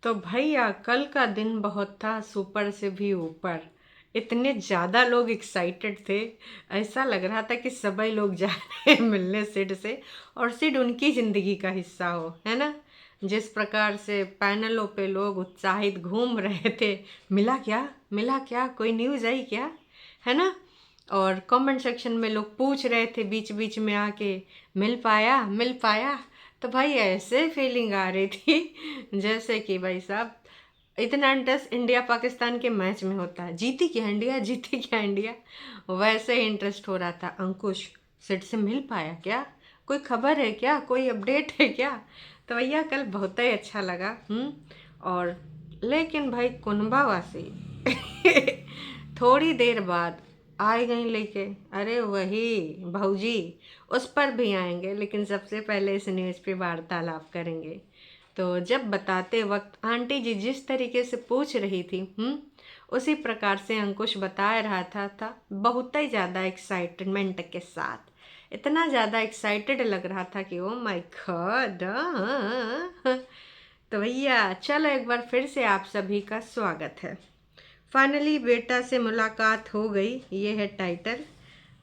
तो भैया कल का दिन बहुत था सुपर से भी ऊपर। इतने ज़्यादा लोग एक्साइटेड थे। ऐसा लग रहा था कि सभी लोग जा रहे हैं मिलने सिड से, और सिड उनकी ज़िंदगी का हिस्सा हो, है ना। जिस प्रकार से पैनलों पे लोग उत्साहित घूम रहे थे, मिला क्या, मिला क्या, कोई न्यूज़ आई क्या, है ना। और कमेंट सेक्शन में लोग पूछ रहे थे बीच बीच में आके, मिल पाया, मिल पाया। तो भाई ऐसे फीलिंग आ रही थी जैसे कि भाई साहब इतना इंटरेस्ट इंडिया पाकिस्तान के मैच में होता है, जीती क्या इंडिया, जीती क्या इंडिया, वैसे ही इंटरेस्ट हो रहा था। अंकुश सिड से मिल पाया क्या, कोई खबर है क्या, कोई अपडेट है क्या। तो भैया कल बहुत ही अच्छा लगा। और लेकिन भाई कुनबावासी थोड़ी देर बाद आए गई लेके, अरे वही भौजी, उस पर भी आएंगे, लेकिन सबसे पहले इस न्यूज़ पे वार्तालाप करेंगे। तो जब बताते वक्त आंटी जी जिस तरीके से पूछ रही थी, उसी प्रकार से अंकुश बता रहा था बहुत ही ज़्यादा एक्साइटमेंट के साथ। इतना ज़्यादा एक्साइटेड लग रहा था कि ओ माय गॉड। तो भैया चलो एक बार फिर से आप सभी का स्वागत है। फाइनली बेटा से मुलाकात हो गई, ये है टाइटल।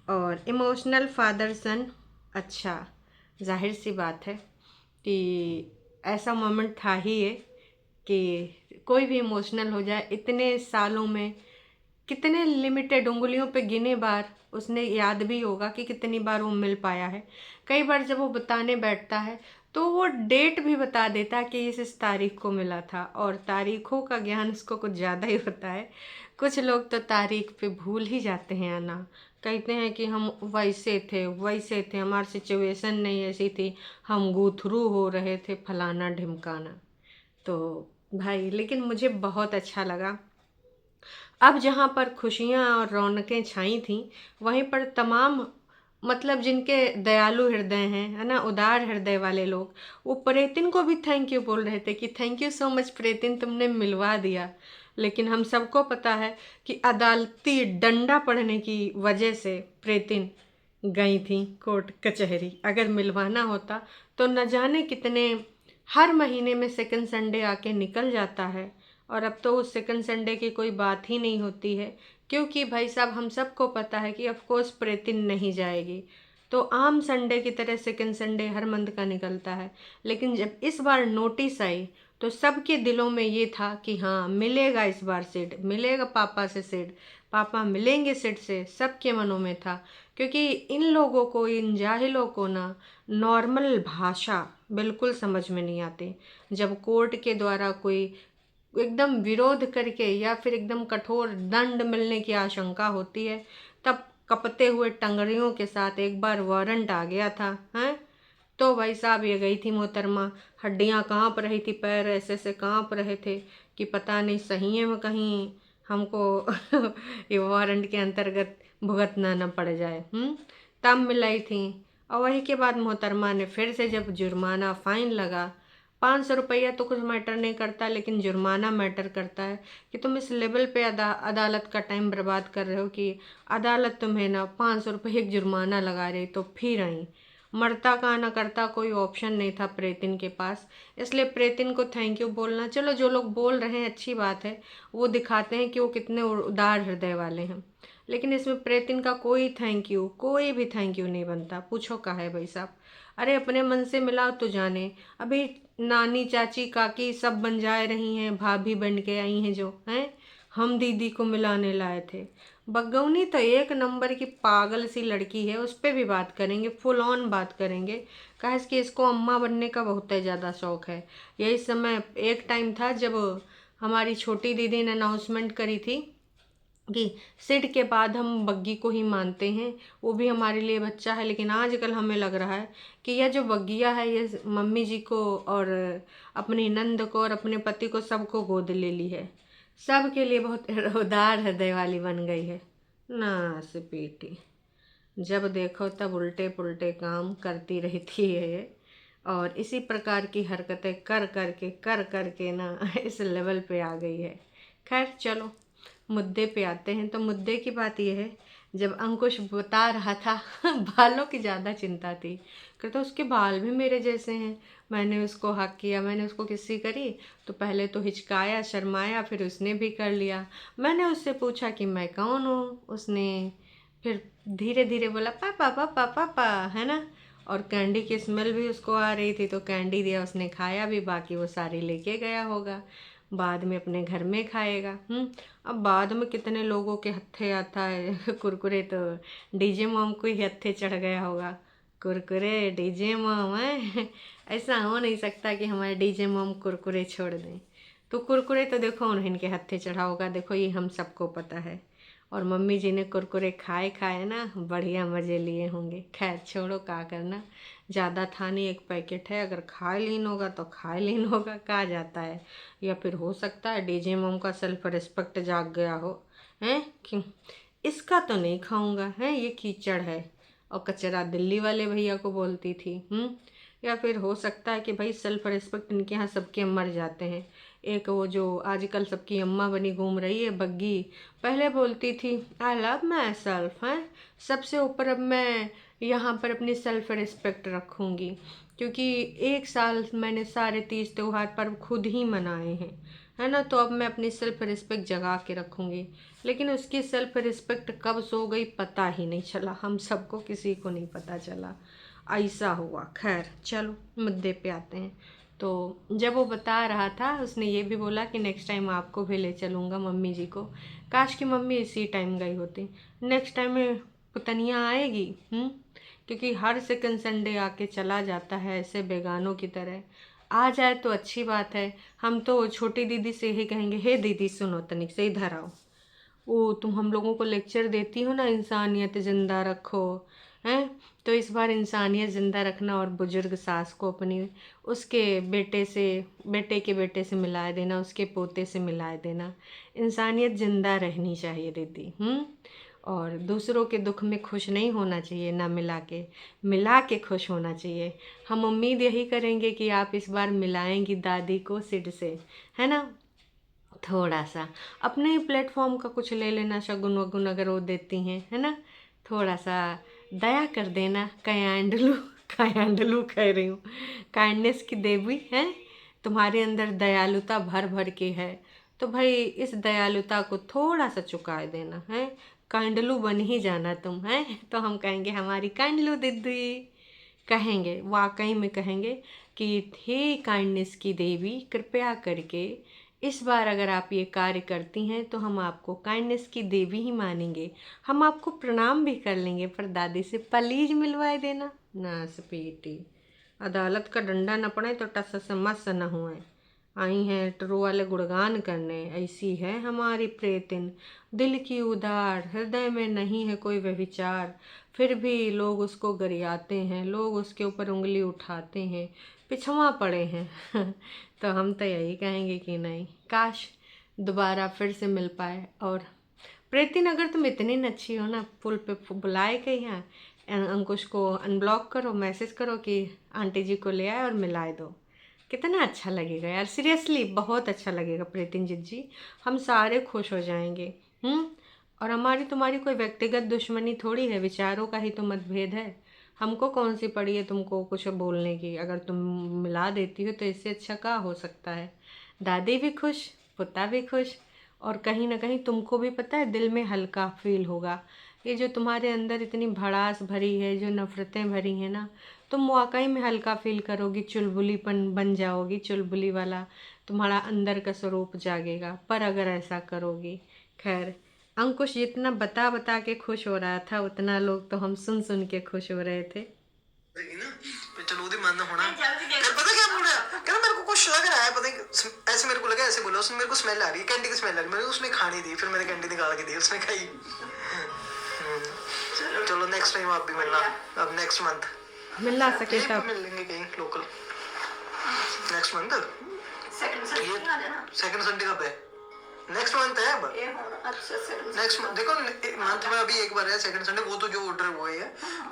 और इमोशनल फादर सन, अच्छा, जाहिर सी बात है कि ऐसा मोमेंट था ही ये कि कोई भी इमोशनल हो जाए इतने सालों में। कितने लिमिटेड उंगलियों पे गिने बार उसने याद भी होगा कि कितनी बार वो मिल पाया है। कई बार जब वो बताने बैठता है तो वो डेट भी बता देता है कि इस तारीख को मिला था, और तारीखों का ज्ञान उसको कुछ ज़्यादा ही होता है। कुछ लोग तो तारीख पे भूल ही जाते हैं आना, कहते हैं कि हम वैसे थे वैसे थे, हमारी सिचुएशन नहीं ऐसी थी, हम गो थ्रू हो रहे थे, फलाना ढिमकाना। तो भाई लेकिन मुझे बहुत अच्छा लगा। अब जहाँ पर खुशियाँ और रौनकें छाई थीं, वहीं पर तमाम मतलब जिनके दयालु हृदय हैं, है ना, उदार हृदय वाले लोग, वो प्रेतिन को भी थैंक यू बोल रहे थे कि थैंक यू सो मच प्रेतिन, तुमने मिलवा दिया। लेकिन हम सबको पता है कि अदालती डंडा पड़ने की वजह से प्रेतिन गई थी कोर्ट कचहरी। अगर मिलवाना होता तो न जाने कितने, हर महीने में सेकंड संडे आके निकल जाता है, और अब तो उस सेकंड संडे की कोई बात ही नहीं होती है। क्योंकि भाई साहब हम सबको पता है कि ऑफ कोर्स प्रेतिन नहीं जाएगी, तो आम संडे की तरह सेकंड संडे हर मंथ का निकलता है। लेकिन जब इस बार नोटिस आई तो सबके दिलों में ये था कि हाँ मिलेगा, इस बार सिड मिलेगा, पापा से सिड, पापा मिलेंगे सिड से, सबके मनों में था। क्योंकि इन लोगों को, इन जाहिलों को ना नॉर्मल भाषा बिल्कुल समझ में नहीं आती। जब कोर्ट के द्वारा कोई एकदम विरोध करके या फिर एकदम कठोर दंड मिलने की आशंका होती है, तब कपते हुए टंगड़ियों के साथ एक बार वारंट आ गया था, हैं। तो भाई साहब ये गई थी मोहतरमा, हड्डियां कांप रही थी, पैर ऐसे से कांप रहे थे कि पता नहीं सही में कहीं हमको ये वारंट के अंतर्गत भुगतना न पड़ जाए। तब मिलाई थी। और वही के बाद मोहतरमा ने फिर से जब जुर्माना फाइन लगा, 500 रुपया तो कुछ मैटर नहीं करता, लेकिन जुर्माना मैटर करता है कि तुम इस लेवल पे अदालत का टाइम बर्बाद कर रहे हो कि अदालत तुम्हें ना 500 रुपये जुर्माना लगा रही। तो फिर आई, मरता का ना करता कोई ऑप्शन नहीं था प्रेतिन के पास। इसलिए प्रेतिन को थैंक यू बोलना, चलो जो लोग बोल रहे हैं अच्छी बात है, वो दिखाते हैं कि वो कितने उदार हृदय वाले हैं। लेकिन इसमें प्रेतिन का कोई थैंक यू, कोई भी थैंक यू नहीं बनता। पूछो का है भाई साहब, अरे अपने मन से मिलाओ तो जाने। अभी नानी चाची काकी सब बन जा रही हैं, भाभी बन के आई हैं जो हैं, हम दीदी को मिलाने लाए थे। बगौनी तो एक नंबर की पागल सी लड़की है, उस पर भी बात करेंगे, फुल ऑन बात करेंगे। काहे कि इसको अम्मा बनने का बहुत ही ज़्यादा शौक है। यही समय एक टाइम था जब हमारी छोटी दीदी ने अनाउंसमेंट करी थी कि सिड के बाद हम बग्गी को ही मानते हैं, वो भी हमारे लिए बच्चा है। लेकिन आजकल हमें लग रहा है कि यह जो बग्गिया है ये मम्मी जी को और अपनी नंद को और अपने पति को सबको गोद ले ली है, सबके लिए बहुत उदार हृदय वाली बन गई है ना। पीटी जब देखो तब उल्टे पुल्टे काम करती रहती है ये, और इसी प्रकार की हरकतें कर करके ना इस लेवल पे आ गई है। खैर चलो मुद्दे पे आते हैं। तो मुद्दे की बात यह है जब अंकुश बता रहा था बालों की ज़्यादा चिंता थी, कहता उसके बाल भी मेरे जैसे हैं। मैंने उसको हक किया, मैंने उसको किसी करी तो पहले तो हिचकाया, शर्माया, फिर उसने भी कर लिया। मैंने उससे पूछा कि मैं कौन हूँ, उसने फिर धीरे धीरे बोला पापा पापा पापा, है ना। और कैंडी की स्मेल भी उसको आ रही थी तो कैंडी दिया, उसने खाया भी, बाकी वो सारी लेके गया होगा, बाद में अपने घर में खाएगा। अब बाद में कितने लोगों के हत्थे आता है कुरकुरे, तो डीजे मॉम को ही हत्थे चढ़ गया होगा कुरकुरे डीजे मॉम है। ऐसा हो नहीं सकता कि हमारे डीजे मॉम कुरकुरे छोड़ दें। तो कुरकुरे तो देखो उन्हें इनके हत्थे चढ़ा होगा, देखो ये हम सबको पता है। और मम्मी जी ने कुरकुरे खाए खाए ना, बढ़िया मज़े लिए होंगे। खैर छोड़ो, क्या करना, ज़्यादा था नहीं, एक पैकेट है, अगर खाए लीन होगा तो खाए लीन होगा, कहा जाता है। या फिर हो सकता है डीजे मॉम का सेल्फ रिस्पेक्ट जाग गया हो, हैं कि इसका तो नहीं खाऊंगा, है ये कीचड़ है, और कचरा दिल्ली वाले भैया को बोलती थी। या फिर हो सकता है कि भाई सेल्फ रिस्पेक्ट इनके यहाँ सबके मर जाते हैं। एक वो जो आजकल सबकी अम्मा बनी घूम रही है बग्गी, पहले बोलती थी आई लव माई सेल्फ, है सबसे ऊपर अब मैं यहाँ पर अपनी सेल्फ रिस्पेक्ट रखूँगी, क्योंकि एक साल मैंने सारे तीज त्योहार पर खुद ही मनाए हैं, है ना, तो अब मैं अपनी सेल्फ रिस्पेक्ट जगा के रखूँगी। लेकिन उसकी सेल्फ रिस्पेक्ट कब सो गई पता ही नहीं चला, हम सबको किसी को नहीं पता चला, ऐसा हुआ। खैर चलो मुद्दे पे आते हैं। तो जब वो बता रहा था उसने ये भी बोला कि नेक्स्ट टाइम आपको भी ले चलूँगा मम्मी जी को। काश कि मम्मी इसी टाइम गई होती, नेक्स्ट टाइम में पुतनिया आएगी। क्योंकि हर सेकंड संडे आके चला जाता है ऐसे बेगानों की तरह। आ जाए तो अच्छी बात है, हम तो छोटी दीदी से ही कहेंगे हे दीदी सुनो तनिक से इधर आओ, वो तुम हम लोगों को लेक्चर देती हो ना इंसानियत ज़िंदा रखो, हैं, तो इस बार इंसानियत ज़िंदा रखना और बुजुर्ग सास को अपनी उसके बेटे के बेटे से मिलाए देना, उसके पोते से मिलाए देना। इंसानियत ज़िंदा रहनी चाहिए दीदी। और दूसरों के दुख में खुश नहीं होना चाहिए, ना मिला के खुश होना चाहिए। हम उम्मीद यही करेंगे कि आप इस बार मिलाएंगी दादी को सिड से, है ना। थोड़ा सा अपने ही प्लेटफॉर्म का कुछ ले लेना, शगुन वगुन अगर वो देती हैं, है ना, थोड़ा सा दया कर देना। कयांडलू कयांडलू कह रही हूँ, काइंडनेस की देवी है, तुम्हारे अंदर दयालुता भर भर के है, तो भाई इस दयालुता को थोड़ा सा चुका देना है, काइंडलू बन ही जाना तुम, है। तो हम कहेंगे हमारी काइंडलू दीदी, कहेंगे वाकई में कहेंगे कि हे काइंडनेस की देवी कृपया करके इस बार अगर आप ये कार्य करती हैं तो हम आपको काइंडनेस की देवी ही मानेंगे, हम आपको प्रणाम भी कर लेंगे, पर दादी से प्लीज मिलवाए देना ना स्पीटी। अदालत का डंडा न पड़े तो टस से मस न हुए। आई हैं ट्रू वाले गुणगान करने, ऐसी है हमारी प्रेतिन, दिल की उदार, हृदय में नहीं है कोई व्यभिचार, फिर भी लोग उसको गरियाते हैं, लोग उसके ऊपर उंगली उठाते हैं, पिछवा पड़े हैं। तो हम तो यही कहेंगे कि नहीं, काश दोबारा फिर से मिल पाए। और प्रीतिन अगर तुम इतनी अच्छी हो ना, पुल पे बुलाए के यहाँ अंकुश को अनब्लॉक करो, मैसेज करो कि आंटी जी को ले आए और मिलाए दो, कितना अच्छा लगेगा यार, सीरियसली बहुत अच्छा लगेगा प्रीतिनजीत जी, हम सारे खुश हो जाएंगे। और हमारी तुम्हारी कोई व्यक्तिगत दुश्मनी थोड़ी है, विचारों का ही तो मतभेद है, हमको कौन सी पड़ी है तुमको कुछ बोलने की, अगर तुम मिला देती हो तो इससे अच्छा क्या हो सकता है। दादी भी खुश, पुता भी खुश, और कहीं ना कहीं तुमको भी पता है दिल में हल्का फील होगा। ये जो तुम्हारे अंदर इतनी भड़ास भरी है, जो नफ़रतें भरी हैं ना, तुम वाकई में हल्का फील करोगी, चुलबुलीपन बन जाओगी, चुलबुली वाला तुम्हारा अंदर का स्वरूप जागेगा, पर अगर ऐसा करोगी। खैर अंकुश जितना बता बता के खुश हो रहा था, उतना लोग तो हम सुन सुन के खुश हो रहे थे। चलो ਉਹਦੇ मन होना, फिर पता क्या बोल रहा, कहना मेरे को कुछ लग रहा है, पता नहीं ऐसे मेरे को लगा, ऐसे बोला उसने, मेरे को स्मेल आ रही है, कैंडी की स्मेल आ रही है, मैंने उसने खानी दी, फिर मैंने कैंडी निकाल के दी, उसने खाई। चलो नेक्स्ट टाइम आप भी मिलना, अब नेक्स्ट मंथ मिला सके तब मिल लेंगे कहीं local, next month second Sunday कब है, नेक्स्ट मंथ है, अब नेक्स्ट मंथ देखो, मंथ में अभी एक बार है सेकंड संडे, वो तो जो ऑर्डर वो है,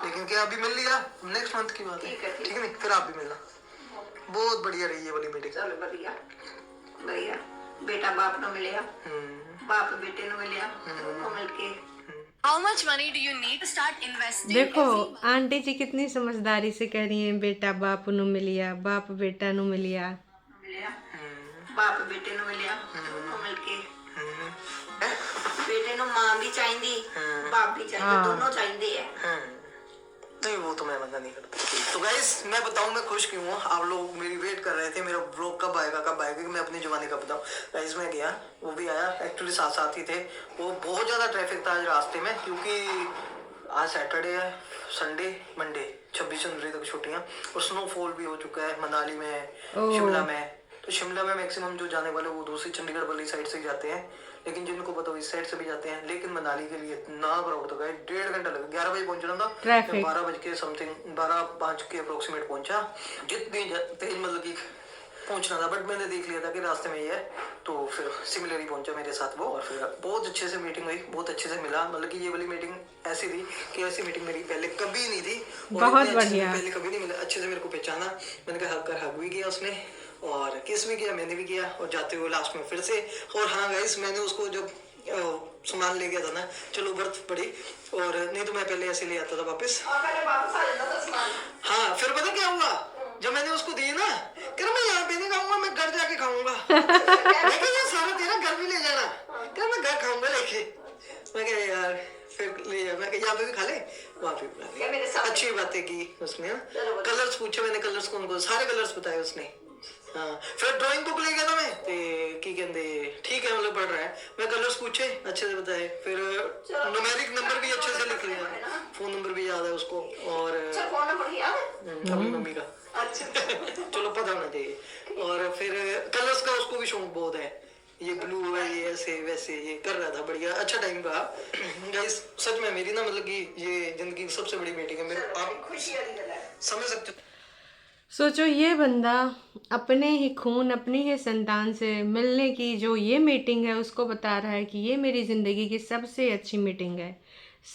लेकिन क्या अभी मिल लिया, नेक्स्ट मंथ की बात है, ठीक है नहीं, फिर आप भी मिलना। बहुत बढ़िया रही है वाली मीटिंग, चलो बढ़िया बढ़िया, बेटा बाप नु मिलिया, बाप बेटे नु मिलिया, दोनों मिलके How much money do you need to start investing? देखो आंटी जी कितनी समझदारी से कह रही हैं, बेटा बाप नु मिलिया, बाप बेटा नु मिलिया, बाप बेटे नु मिलिया, दोनों मिलके बेटे नु मां भी चाहिए, बाप भी चाहिए, दोनों चाहिए है। नहीं वो तो मैं मना नहीं करता। तो गाइस मैं बताऊं मैं खुश क्यों हूँ। आप लोग मेरी वेट कर रहे थे मेरा ब्लॉग कब आएगा मैं अपनी जवानी का बताऊं। गाइस मैं गया, वो भी आया, एक्चुअली साथ साथ ही थे। वो बहुत ज़्यादा ट्रैफिक था आज रास्ते में, क्योंकि आज सैटरडे है, संडे मंडे 26 जनवरी तक छुट्टियाँ, और स्नोफॉल भी हो चुका है मनाली में, शिमला में। तो शिमला में मैक्सिमम जो जाने वाले वो दूसरी चंडीगढ़ वाली साइड से जाते हैं, लेकिन जिनको पता हो इस साइड से भी जाते हैं। लेकिन मनाली के लिए इतना क्राउड था, 1.5 घंटा लगा। 11 बजे पहुंचना था, 12 बज के समथिंग 12:05 के अप्रोक्सीमेट पहुंचा। जितनी तेज मतलब कि पहुंचना था, बट मैंने देख लिया था कि रास्ते में ही है, तो फिर सिमिलर ही पहुंचा मेरे साथ वो। और फिर बहुत अच्छे से मीटिंग हुई, बहुत अच्छे से मिला। मतलब कि ये वाली मीटिंग ऐसी थी कि ऐसी मीटिंग मेरी पहले कभी नहीं थी, बहुत बढ़िया, पहले कभी नहीं मिला। अच्छे से मेरे को पहचाना, मैंने कहा हक भी किया उसने, और किस भी किया, मैंने भी किया, और जाते हुए लास्ट में फिर से। और हाँ गाइस मैंने उसको जब सामान ले गया था ना, चलो बर्फ पड़ी, और नहीं तो मैं पहले ऐसे ले आता था वापस। हाँ फिर पता क्या हुआ, जब मैंने उसको दी ना, कह मैं यहाँ पे नहीं खाऊंगा, मैं घर जाके खाऊंगा। मैं कहा ये सारा तेरा घर भी ले जाना, कह मैं घर खाऊंगा लेके। मैं कह यार फिर ले जा, मैं यहाँ पे भी खा ले, वहाँ पे भी खा ले। अच्छी बातें की उसने। कलर्स पूछे मैंने, कलर्स कौन कौन, सारे कलर्स बताए उसने। हाँ फिर ड्राइंग बुक ले गया था मैं, ते की कहते ठीक है मतलब पढ़ रहा है, मैं कलर्स पूछे अच्छे से बताए, फिर न्यूमेरिक नंबर भी अच्छे से लिख लिया, फोन नंबर भी याद है उसको, और फोन नंबर याद अपनी मम्मी का। अच्छा चलो पता होना चाहिए। और फिर कलर्स का उसको भी शौक बहुत है, ये ब्लू है, ये ऐसे वैसे, ये कर रहा था, बढ़िया अच्छा टाइम रहा। गाइस सच में मेरी ना मतलब कि ये जिंदगी की सबसे बड़ी मीटिंग है मेरे, आप खुशी वाली गल है, समझ सकते हो। सोचो ये बंदा अपने ही खून, अपनी ही संतान से मिलने की जो ये मीटिंग है उसको बता रहा है कि ये मेरी ज़िंदगी की सबसे अच्छी मीटिंग है,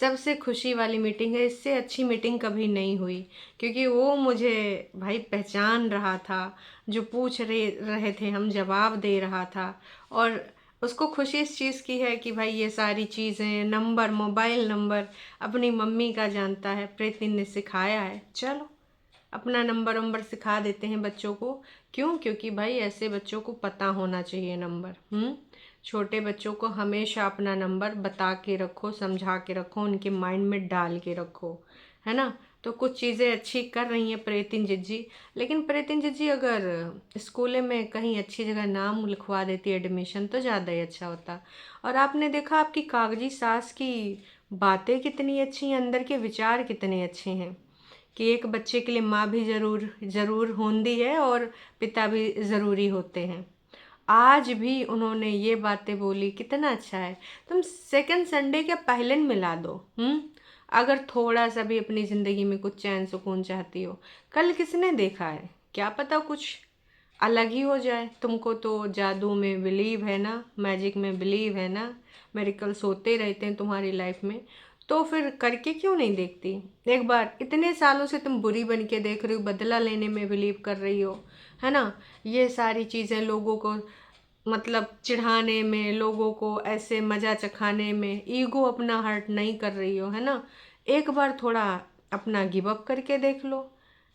सबसे खुशी वाली मीटिंग है, इससे अच्छी मीटिंग कभी नहीं हुई। क्योंकि वो मुझे भाई पहचान रहा था, जो पूछ रहे थे हम जवाब दे रहा था, और उसको खुशी इस चीज़ की है कि भाई ये सारी चीज़ें, नंबर, मोबाइल नंबर अपनी मम्मी का जानता है, प्रीति ने सिखाया है। चलो अपना नंबर सिखा देते हैं बच्चों को। क्यों? क्योंकि भाई ऐसे बच्चों को पता होना चाहिए नंबर। छोटे बच्चों को हमेशा अपना नंबर बता के रखो, समझा के रखो, उनके माइंड में डाल के रखो, है ना। तो कुछ चीज़ें अच्छी कर रही हैं प्रीतिनजीत जी, लेकिन प्रीतिनजीत जी अगर स्कूल में कहीं अच्छी जगह नाम लिखवा देती एडमिशन तो ज़्यादा ही अच्छा होता। और आपने देखा आपकी कागजी सास की बातें कितनी अच्छी हैं, अंदर के विचार कितने अच्छे हैं कि एक बच्चे के लिए माँ भी ज़रूर होती है और पिता भी ज़रूरी होते हैं। आज भी उन्होंने ये बातें बोली, कितना अच्छा है। तुम सेकंड संडे के पहले मिला दो, अगर थोड़ा सा भी अपनी ज़िंदगी में कुछ चैन सुकून चाहती हो। कल किसने देखा है, क्या पता कुछ अलग ही हो जाए। तुमको तो जादू में बिलीव है ना, मैजिक में बिलीव है ना, मिरेकल्स होते रहते हैं तुम्हारी लाइफ में, तो फिर करके क्यों नहीं देखती एक बार। इतने सालों से तुम बुरी बन के देख रही हो, बदला लेने में बिलीव कर रही हो, है ना। ये सारी चीज़ें लोगों को मतलब चिढ़ाने में, लोगों को ऐसे मज़ा चखाने में ईगो अपना हर्ट नहीं कर रही हो, है ना। एक बार थोड़ा अपना गिव अप करके देख लो।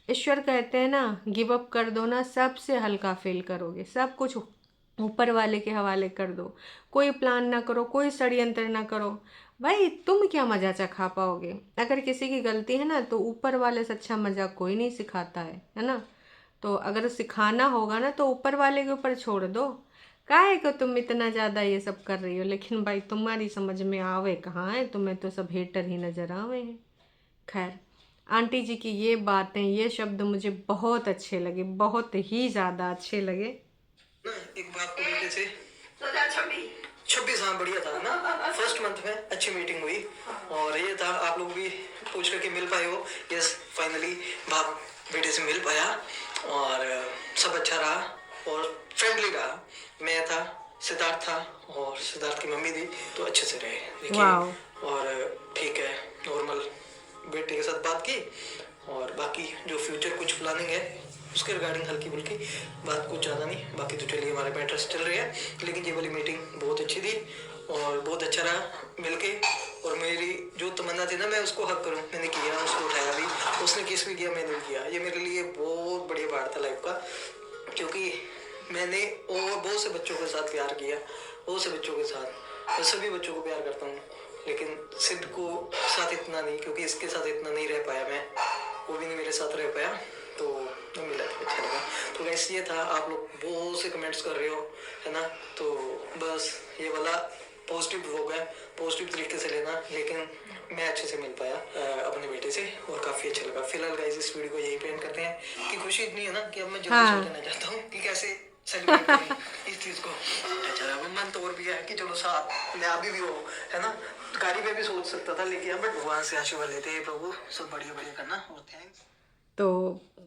ईश्वर कहते हैं ना, गिव अप कर दो ना, सबसे हल्का फील करोगे, सब कुछ ऊपर वाले के हवाले कर दो, कोई प्लान ना करो, कोई षड्यंत्र ना करो। भाई तुम क्या मज़ा चखा पाओगे? अगर किसी की गलती है ना तो ऊपर वाले से अच्छा मज़ाक कोई नहीं सिखाता है ना। तो अगर सिखाना होगा ना तो ऊपर वाले के ऊपर छोड़ दो। काहे को तुम इतना ज़्यादा ये सब कर रही हो? लेकिन भाई तुम्हारी समझ में आवे कहाँ है, तुम्हें तो सब हेटर ही नज़र आवे हैं। खैर आंटी जी की ये बातें, ये शब्द मुझे बहुत अच्छे लगे, बहुत ही ज़्यादा अच्छे लगे। एक बात को बेटे से 26 हाँ बढ़िया था ना, फर्स्ट मंथ में अच्छी मीटिंग हुई, और ये था आप लोग भी पूछ करके मिल पाए हो। यस फाइनली बाप बेटे से मिल पाया, और सब अच्छा रहा और फ्रेंडली रहा। मैं था, सिद्धार्थ था, और सिद्धार्थ की मम्मी थी, तो अच्छे से रहे देखिए। और ठीक है, नॉर्मल बेटे के साथ बात की, और बाकी जो फ्यूचर कुछ प्लानिंग है उसके रिगार्डिंग हल्की फुल्की बात, कुछ ज़्यादा नहीं। बाकी तो चलिए हमारे मैटर्स चल रहे हैं, लेकिन ये वाली मीटिंग बहुत अच्छी थी और बहुत अच्छा रहा मिलके। और मेरी जो तमन्ना थी ना मैं उसको हक करूँ, मैंने किया, उसको उठाया भी, उसने किस भी किया, मैंने भी किया। ये मेरे लिए बहुत बढ़िया पार्ट था लाइफ का, क्योंकि मैंने और बहुत से बच्चों के साथ प्यार किया, बहुत से बच्चों के साथ, मैं सभी बच्चों को प्यार करता हूँ, लेकिन सिद्ध को साथ इतना नहीं, क्योंकि इसके साथ इतना नहीं रह पाया मैं, वो भी नहीं मेरे साथ रह पाया, तो मिला था, अच्छा लगा। तो वैसे ये था, आप लोग बहुत से कमेंट्स कर रहे हो, है ना, तो बस ये वाला पॉजिटिव हो गया, पॉजिटिव तरीके से लेना, लेकिन मैं अच्छे से मिल पाया अपने बेटे से और काफ़ी अच्छा लगा। फिलहाल गाइस इस वीडियो को यही पेंट करते हैं कि खुशी इतनी है ना कि अब मैं जल्दी हाँ। सोचना चाहता हूँ कि कैसे सेलिब्रेट करें इस चीज़ को। अच्छा लगा, मन तो और भी है कि चलो साथ मैं अभी भी हो, है ना, गाड़ी पे भी सोच सकता था, लेकिन बट भगवान से आशीर्वाद लेते हैं, प्रभु सब बढ़िया बढ़िया करना, और थैंक्स। तो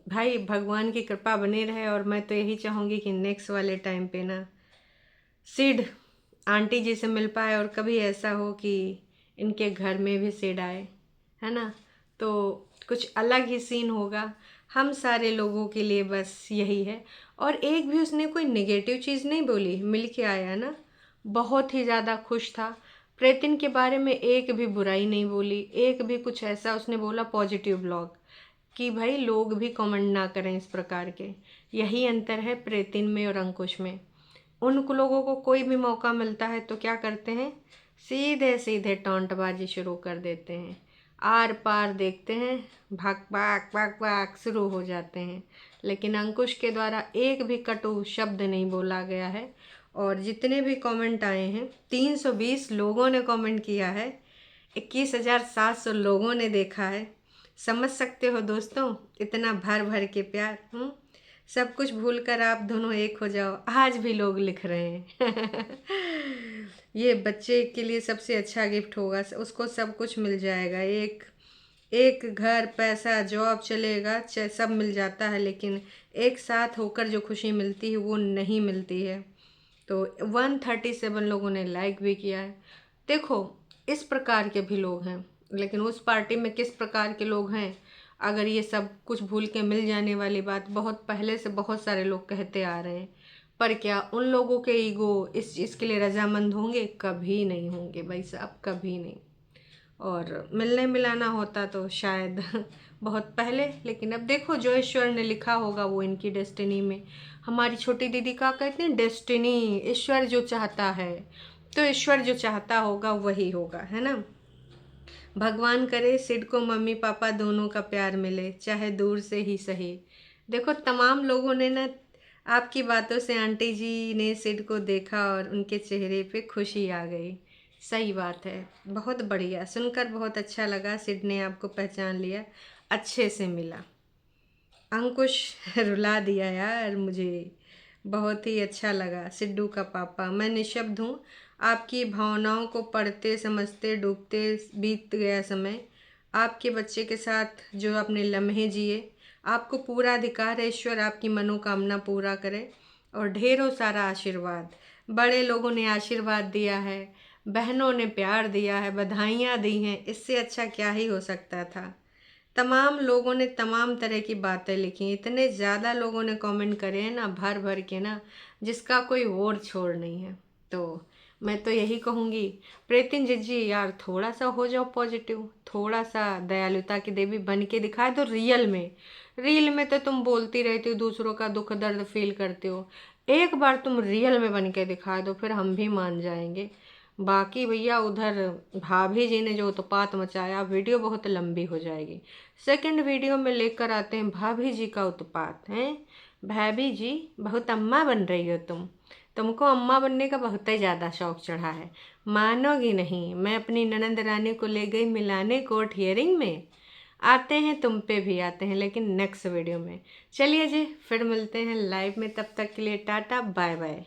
भाई भगवान की कृपा बनी रहे, और मैं तो यही चाहूँगी कि नेक्स्ट वाले टाइम पे ना सिड आंटी जी से मिल पाए, और कभी ऐसा हो कि इनके घर में भी सिड आए, है ना, तो कुछ अलग ही सीन होगा हम सारे लोगों के लिए। बस यही है। और एक भी उसने कोई नेगेटिव चीज़ नहीं बोली, मिल के आया ना, बहुत ही ज़्यादा खुश था। प्रेतिन के बारे में एक भी बुराई नहीं बोली, एक भी कुछ ऐसा उसने बोला पॉजिटिव ब्लॉग, कि भाई लोग भी कमेंट ना करें इस प्रकार के। यही अंतर है प्रेतिन में और अंकुश में। उन लोगों को कोई भी मौका मिलता है तो क्या करते हैं, सीधे सीधे टॉन्टबाजी शुरू कर देते हैं, आर पार देखते हैं, भाग भाग भाग भाग शुरू हो जाते हैं। लेकिन अंकुश के द्वारा एक भी कटु शब्द नहीं बोला गया है। और जितने भी कमेंट आए हैं, 320 लोगों ने कमेंट किया है, 21,700 लोगों ने देखा है। समझ सकते हो दोस्तों, इतना भर भर के प्यार। सब कुछ भूलकर आप दोनों एक हो जाओ, आज भी लोग लिख रहे हैं। ये बच्चे के लिए सबसे अच्छा गिफ्ट होगा, उसको सब कुछ मिल जाएगा, एक घर, पैसा, जॉब चलेगा, सब मिल जाता है, लेकिन एक साथ होकर जो खुशी मिलती है वो नहीं मिलती है। तो 137 लोगों ने लाइक भी किया है। देखो इस प्रकार के भी लोग हैं, लेकिन उस पार्टी में किस प्रकार के लोग हैं, अगर ये सब कुछ भूल के मिल जाने वाली बात बहुत पहले से बहुत सारे लोग कहते आ रहे हैं, पर क्या उन लोगों के ईगो इस चीज़ के लिए रजामंद होंगे? कभी नहीं होंगे भाई साहब, कभी नहीं। और मिलने मिलाना होता तो शायद बहुत पहले, लेकिन अब देखो जो ईश्वर ने लिखा होगा वो इनकी डेस्टिनी में। हमारी छोटी दीदी का कहते हैं डेस्टिनी, ईश्वर जो चाहता है, तो ईश्वर जो चाहता होगा वही होगा, है ना। भगवान करे सिड को मम्मी पापा दोनों का प्यार मिले, चाहे दूर से ही सही। देखो तमाम लोगों ने ना आपकी बातों से आंटी जी ने सिड को देखा और उनके चेहरे पे खुशी आ गई। सही बात है, बहुत बढ़िया, सुनकर बहुत अच्छा लगा। सिड ने आपको पहचान लिया, अच्छे से मिला। अंकुश रुला दिया यार मुझे, बहुत ही अच्छा लगा। सिड्डू का पापा, मैं निशब्द हूँ, आपकी भावनाओं को पढ़ते समझते डूबते बीत गया समय। आपके बच्चे के साथ जो अपने लम्हे जिए, आपको पूरा अधिकार है, ईश्वर आपकी मनोकामना पूरा करे। और ढेरों सारा आशीर्वाद, बड़े लोगों ने आशीर्वाद दिया है, बहनों ने प्यार दिया है, बधाइयाँ दी हैं, इससे अच्छा क्या ही हो सकता था। तमाम लोगों ने तमाम तरह की बातें लिखी, इतने ज़्यादा लोगों ने कमेंट करे हैं ना, भर भर के ना, जिसका कोई और छोड़ नहीं है। तो मैं तो यही कहूँगी प्रेतिन जी यार, थोड़ा सा हो जाओ पॉजिटिव, थोड़ा सा दयालुता की देवी बन के दिखा दो रियल में। रील में तो तुम बोलती रहती हो, दूसरों का दुख दर्द फील करते हो, एक बार तुम रियल में बन के दिखा दो, फिर हम भी मान जाएंगे। बाकी भैया उधर भाभी जी ने जो उत्पात मचाया, वीडियो बहुत लंबी हो जाएगी। सेकंड वीडियो में लेकर आते हैं भाभी जी का उत्पात। हैं भाभी जी, बहुत अम्मा बन रही हो तुमको अम्मा बनने का बहुत ही ज़्यादा शौक चढ़ा है, मानोगी नहीं। मैं अपनी ननंद रानी को ले गई मिलाने कोर्ट हियरिंग में। आते हैं, तुम पे भी आते हैं, लेकिन नेक्स्ट वीडियो में। चलिए जी, फिर मिलते हैं लाइव में, तब तक के लिए टाटा बाय बाय।